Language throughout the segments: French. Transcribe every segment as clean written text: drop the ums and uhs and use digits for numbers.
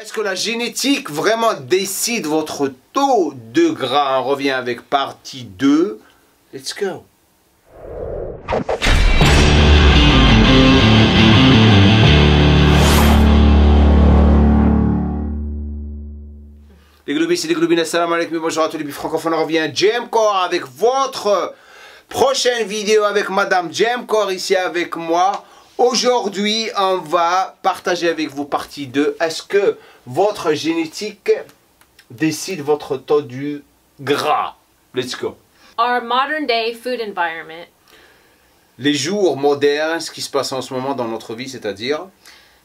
Est-ce que la génétique vraiment décide votre taux de gras? On revient avec partie 2. Let's go. Les globis, c'est les globines, assalamu alaikum, bonjour à tous les francophones, on revient Jemcore avec votre prochaine vidéo avec Madame Jemcore ici avec moi. Aujourd'hui, on va partager avec vous partie 2. Est-ce que votre génétique décide votre taux du gras? Let's go. Our modern day food environment Les jours modernes, ce qui se passe en ce moment dans notre vie, c'est-à-dire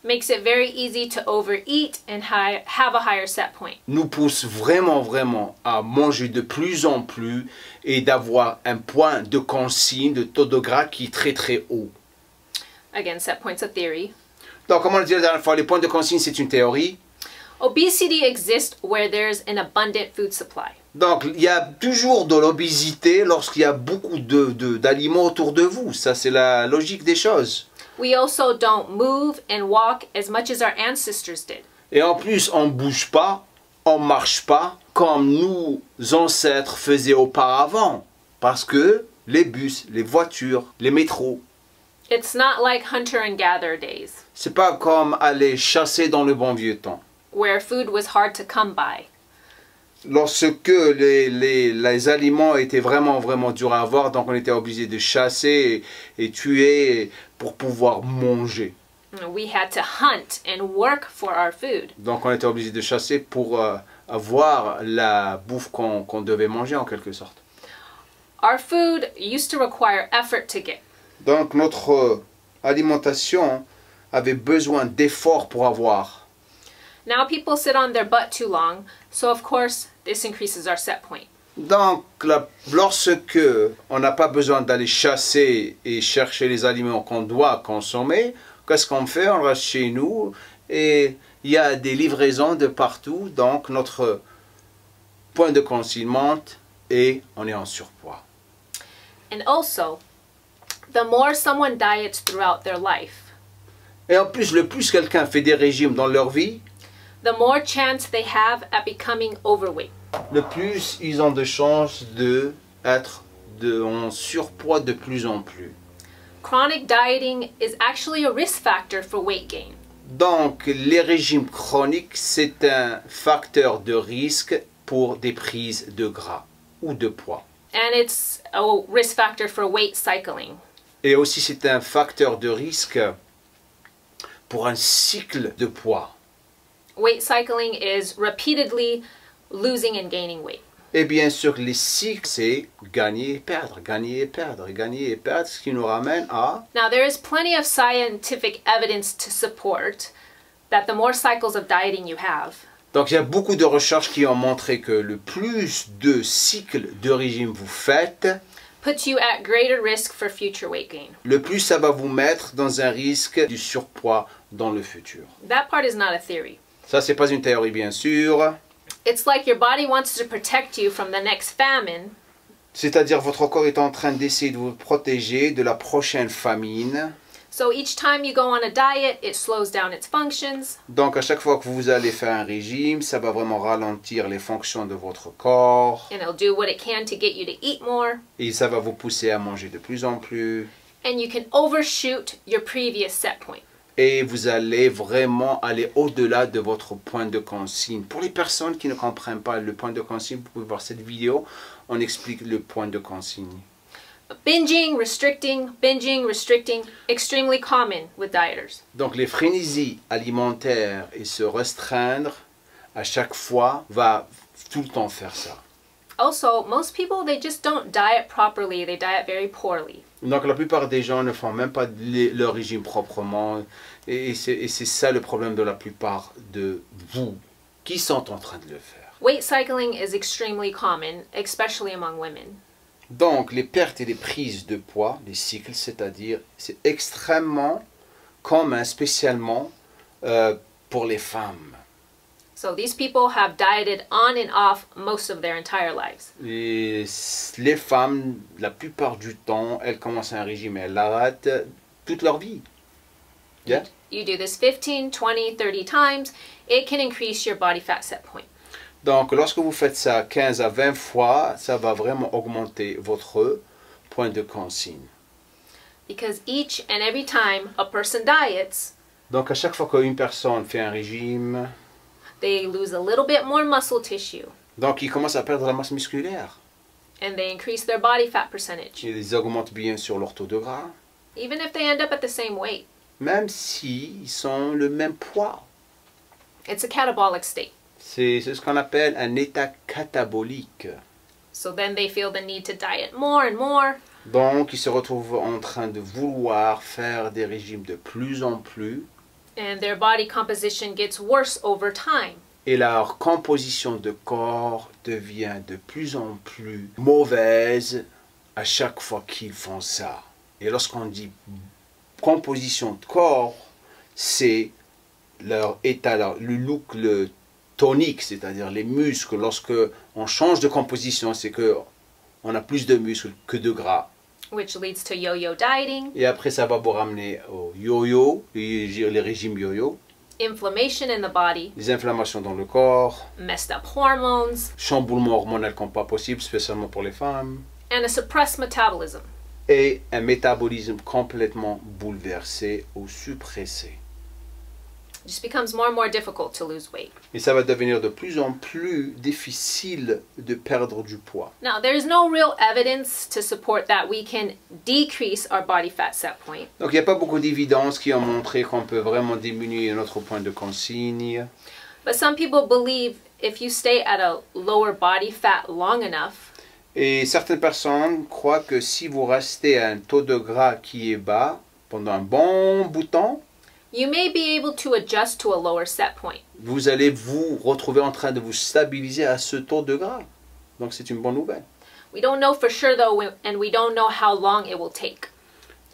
makes it very easy to overeat and have a higher set point. nous pousse vraiment à manger de plus en plus et d'avoir un point de consigne de taux de gras qui est très haut. Again, set point's a theory. Donc, comme on l'a dit la dernière fois, les points de consigne, c'est une théorie. Obesity exists where there's an abundant food supply. Donc, il y a toujours de l'obésité lorsqu'il y a beaucoup d'aliments autour de vous. Ça, c'est la logique des choses. We also don't move and walk as much as our ancestors did. Et en plus, on ne bouge pas, on ne marche pas comme nos ancêtres faisaient auparavant. Parce que les bus, les voitures, les métros, It's not like hunter and gatherer days, c'est pas comme aller chasser dans le bon vieux temps. where food was hard to come by. Lorsque les aliments étaient vraiment durs à avoir, donc on était obligé de chasser et tuer pour pouvoir manger. We had to hunt and work for our food. Donc on était obligé de chasser pour avoir la bouffe qu'on devait manger en quelque sorte. Our food used to require effort to get. Donc notre alimentation avait besoin d'efforts pour avoir. Now people sit on their butt too long, so of course this increases our set point. Donc lorsque on n'a pas besoin d'aller chasser et chercher les aliments qu'on doit consommer, qu'est-ce qu'on fait? On reste chez nous et il y a des livraisons de partout, donc notre point de consigne monte et on est en surpoids. And also, the more someone diets throughout their life, Et en plus, le plus quelqu'un fait des régimes dans leur vie, the more chance they have at becoming overweight. le plus ils ont de chances d'être en surpoids de plus en plus. Chronic dieting is actually a risk factor for weight gain. Donc, les régimes chroniques, c'est un facteur de risque pour des prises de gras ou de poids. And it's a risk factor for weight cycling. Et aussi, c'est un facteur de risque pour un cycle de poids. Weight cycling is repeatedly losing and gaining weight. Et bien sûr, les cycles, c'est gagner et perdre, gagner et perdre, gagner et perdre, ce qui nous ramène à... Now, there is plenty of scientific evidence to support that the more cycles of dieting you have, Donc, il y a beaucoup de recherches qui ont montré que le plus de cycles de régime vous faites, puts you at greater risk for future weight gain. le plus ça va vous mettre dans un risque du surpoids dans le futur. That part is not a theory. Ça, c'est pas une théorie, bien sûr. It's like your body wants to protect you from the next famine, C'est-à-dire, votre corps est en train d'essayer de vous protéger de la prochaine famine. so each time you go on a diet, it slows down its functions, Donc, à chaque fois que vous allez faire un régime, ça va vraiment ralentir les fonctions de votre corps. and it'll do what it can to get you to eat more, Et ça va vous pousser à manger de plus en plus. and you can overshoot your previous set point. Et vous allez vraiment aller au-delà de votre point de consigne. Pour les personnes qui ne comprennent pas le point de consigne, vous pouvez voir cette vidéo. On explique le point de consigne. Binging, restricting, extremely common with dieters. Donc les frénésies alimentaires et se restreindre à chaque fois va tout le temps faire ça. Also, most people, they just don't diet properly. They diet very poorly. Donc la plupart des gens ne font même pas leur régime proprement. Et c'est ça le problème de la plupart de vous qui sont en train de le faire. Weight cycling is extremely common, especially among women. Donc les pertes et les prises de poids, les cycles, c'est-à-dire, c'est extrêmement commun, spécialement pour les femmes. So these people have dieted on and off most of their entire lives. Et les femmes, la plupart du temps, elles commencent un régime et elles l'arrêtent toute leur vie. Yeah? you do this 15, 20, 30 times, it can increase your body fat set point. Donc, lorsque vous faites ça 15 à 20 fois, ça va vraiment augmenter votre point de consigne. Because each and every time a person diets, Donc, à chaque fois qu'une personne fait un régime, they lose a little bit more muscle tissue donc il commence à perdre la masse musculaire. and they increase their body fat percentage, Ils augmentent bien sûr leur taux de gras, even if they end up at the same weight. même s'ils sont le même poids. It's a catabolic state. C'est ce qu'on appelle un état catabolique. So then they feel the need to diet more and more. Donc, ils se retrouvent en train de vouloir faire des régimes de plus en plus. And their body composition gets worse over time. Et leur composition de corps devient de plus en plus mauvaise à chaque fois qu'ils font ça. Et lorsqu'on dit composition de corps, c'est leur état, le look, le tonique, c'est-à-dire les muscles. Lorsque on change de composition, c'est que on a plus de muscles que de gras. Which leads to yo-yo dieting, Et après, ça va vous ramener au yo-yo, les régimes yo-yo, inflammation in the body, les inflammations dans le corps, messed up hormones, chamboulement hormonal comme pas possible, spécialement pour les femmes, and a suppressed metabolism. et un métabolisme complètement bouleversé ou suppressé. It just becomes more and more difficult to lose weight. Et ça va devenir de plus en plus difficile de perdre du poids. Now, there's no real evidence to support that we can decrease our body fat set point. Donc il n'y a pas beaucoup d'évidences qui ont montré qu'on peut vraiment diminuer notre point de consigne. But some people believe if you stay at a lower body fat long enough, Et certaines personnes croient que si vous restez à un taux de gras qui est bas pendant un bon bout de temps, you may be able to adjust to a lower set point. vous allez vous retrouver en train de vous stabiliser à ce taux de gras. Donc c'est une bonne nouvelle. We don't know for sure though, and we don't know how long it will take.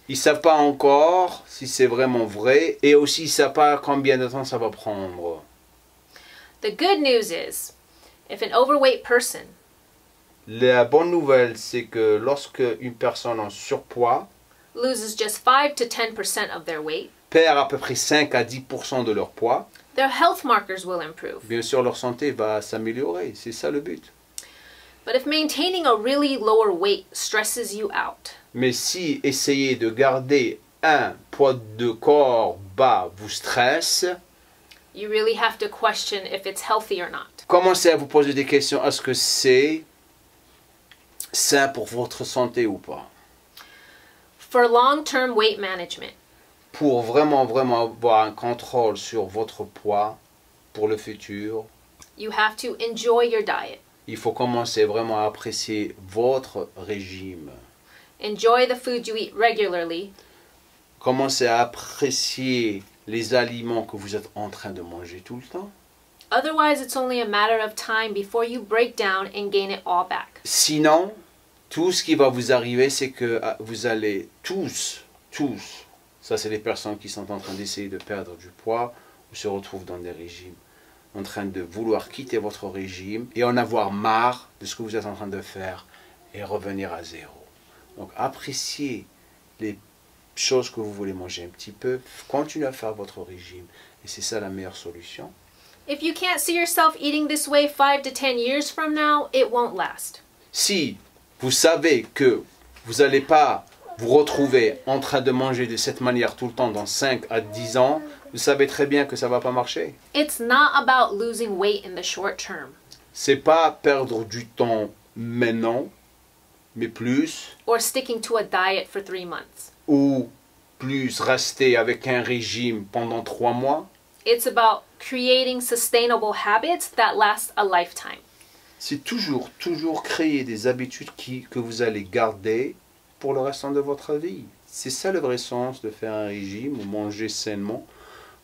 Ils ne savent pas encore si c'est vraiment vrai et aussi ils ne savent pas combien de temps ça va prendre. The good news is, if an overweight person La bonne nouvelle, c'est que lorsque une personne en surpoids loses just 5 to 10% of their weight, perd à peu près 5 à 10% de leur poids, their health markers will improve. bien sûr leur santé va s'améliorer. C'est ça le but. But if maintaining a really lower weight stresses you out, Mais si essayer de garder un poids de corps bas vous stresse, you really have to question if it's healthy or not. commencez à vous poser des questions. Est-ce que c'est sain pour votre santé ou pas? For long-term weight management, Pour vraiment avoir un contrôle sur votre poids pour le futur, you have to enjoy your diet. il faut commencer vraiment à apprécier votre régime. Enjoy the food you eat regularly, Commencez à apprécier les aliments que vous êtes en train de manger tout le temps. otherwise it's only a matter of time before you break down and gain it all back. Sinon, tout ce qui va vous arriver, c'est que vous allez tous, ça c'est les personnes qui sont en train d'essayer de perdre du poids ou se retrouvent dans des régimes, en train de vouloir quitter votre régime et en avoir marre de ce que vous êtes en train de faire et revenir à zéro. Donc appréciez les choses que vous voulez manger un petit peu, continuez à faire votre régime et c'est ça la meilleure solution. If you can't see yourself eating this way 5 to 10 years from now, it won't last. Si vous savez que vous n'allez pas vous retrouver en train de manger de cette manière tout le temps dans 5 à 10 ans, vous savez très bien que ça ne va pas marcher. It's not about losing weight in the short term C'est pas perdre du temps maintenant, mais plus, or sticking to a diet for 3 months. ou plus rester avec un régime pendant 3 mois. It's about creating sustainable habits that last a lifetime. C'est toujours créer des habitudes que vous allez garder pour le restant de votre vie. C'est ça le vrai sens de faire un régime ou manger sainement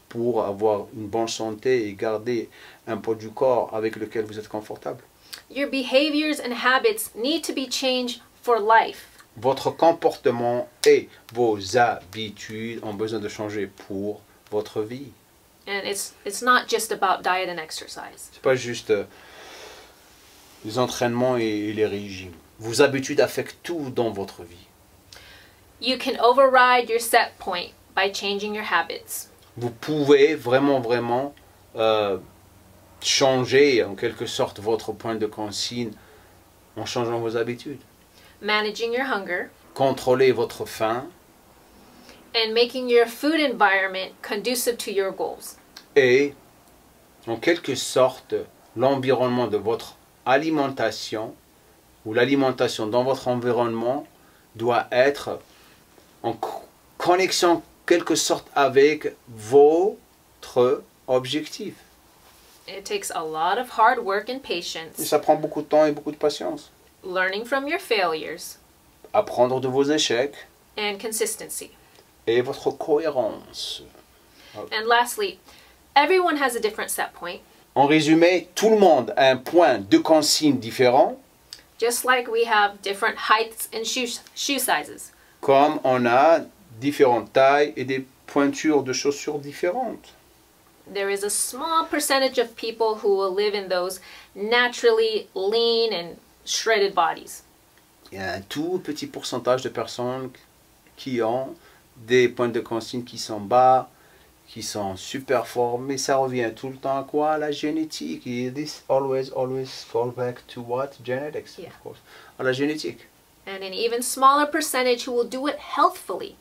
pour avoir une bonne santé et garder un poids du corps avec lequel vous êtes confortable. Your behaviors and habits need to be changed for life. Votre comportement et vos habitudes ont besoin de changer pour votre vie. And it's not just about diet and exercise. C'est pas juste les entraînements et les régimes. Vos habitudes affectent tout dans votre vie. You can override your set point by changing your habits. vous pouvez vraiment changer en quelque sorte votre point de consigne en changeant vos habitudes. Managing your hunger, Contrôlez votre faim and making your food environment conducive to your goals. et en quelque sorte l'environnement de votre alimentation ou l'alimentation dans votre environnement doit être en connexion en quelque sorte avec votre objectif. It takes a lot of hard work and Et patience, ça prend beaucoup de temps et beaucoup de patience. learning from your failures, Apprendre de vos échecs and consistency. et votre cohérence. And lastly, everyone has a different set point. En résumé, tout le monde a un point de consigne différent, Just like we have different heights and shoe sizes. comme on a différentes tailles et des pointures de chaussures différentes. There is a small percentage of people who will live in those naturally lean and shredded bodies. Il y a un tout petit pourcentage de personnes qui ont des points de consigne qui sont bas, qui sont super forts, mais ça revient tout le temps à quoi? À la génétique. Et this always fall back to what? Genetics, Yeah. of course. À la génétique. And an even smaller percentage who will do it healthfully.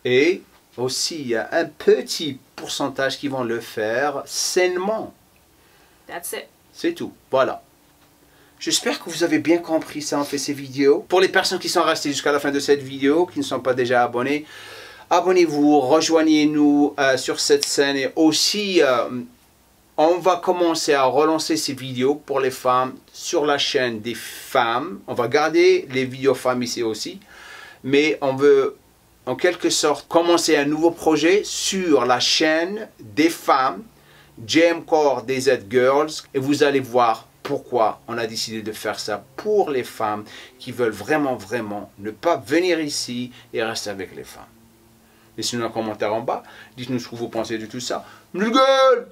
Et aussi, il y a un petit pourcentage qui vont le faire sainement. That's it. C'est tout. Voilà. J'espère que vous avez bien compris ça en fait ces vidéos. Pour les personnes qui sont restées jusqu'à la fin de cette vidéo, qui ne sont pas déjà abonnés, abonnez-vous, rejoignez-nous sur cette chaîne. Et aussi, on va commencer à relancer ces vidéos pour les femmes sur la chaîne des femmes. On va garder les vidéos femmes ici aussi. Mais on veut en quelque sorte commencer un nouveau projet sur la chaîne des femmes, J-M-Core DZ Girls. Et vous allez voir pourquoi on a décidé de faire ça pour les femmes qui veulent vraiment ne pas venir ici et rester avec les femmes. Laissez-nous un commentaire en bas, dites-nous ce que vous pensez de tout ça. Nous gueule!